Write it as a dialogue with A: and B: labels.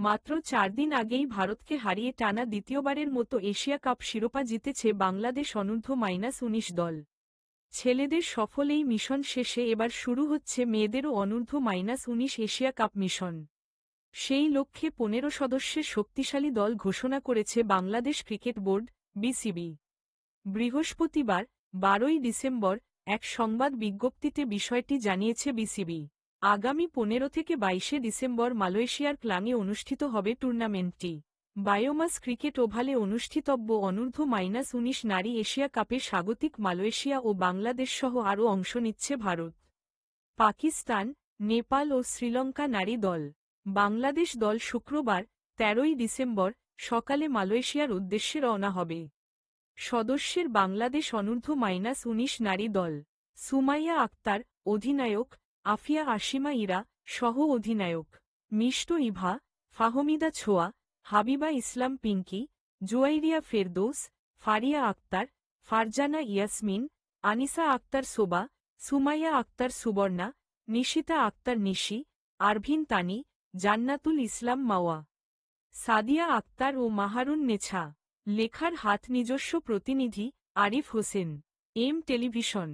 A: মাত্র 4 দিন আগেই ভারতকে হারিয়ে টানা দ্বিতীয়বারের মতো এশিয়া কাপ শিরোপা জিতেছে বাংলাদেশ অনূর্ধ্ব-19 দল। ছেলেদের সফল এই মিশন শেষে এবার শুরু হচ্ছে মেয়েদেরও অনূর্ধ্ব-19 এশিয়া কাপ মিশন। সেই লক্ষ্যে 15 সদস্যের শক্তিশালী দল ঘোষণা করেছে বাংলাদেশ ক্রিকেট বোর্ড, বিসিবি। বৃহস্পতিবার 12ই ডিসেম্বর এক সংবাদ বিজ্ঞপ্তিতে বিষয়টি জানিয়েছে বিসিবি। আগামী 15 থেকে 22 ডিসেম্বর মালয়েশিয়ার ক্লাঙে অনুষ্ঠিত হবে টুর্নামেন্টটি। বায়োমাস ক্রিকেট ওভালে অনুষ্ঠিতব্য অনূর্ধ্ব-19 নারী এশিয়া কাপে স্বাগতিক মালয়েশিয়া ও বাংলাদেশসহ আরও অংশ নিচ্ছে ভারত, পাকিস্তান, নেপাল ও শ্রীলঙ্কা নারী দল। বাংলাদেশ দল শুক্রবার 13ই ডিসেম্বর সকালে মালয়েশিয়ার উদ্দেশ্যে রওনা হবে। সদস্যের বাংলাদেশ অনূর্ধ্ব-19 নারী দল: সুমাইয়া আক্তার, অধিনায়ক; আফিয়া আসিমা ইরা, সহ অধিনায়ক; মিষ্ট ইভা, ফাহমিদা ছোয়া, হাবিবা ইসলাম পিঙ্কি, জুয়াইরিয়া ফেরদৌস, ফারিয়া আক্তার, ফারজানা ইয়াসমিন, আনিসা আক্তার সোবা, সুমাইয়া আক্তার সুবর্ণা, নিশিতা আক্তার নিশি, আরভিন তানি, জান্নাতুল ইসলাম মাওয়া, সাদিয়া আক্তার ও মাহারুন নেছা। লেখার হাত নিজস্ব প্রতিনিধি আরিফ হোসেন, এম টেলিভিশন।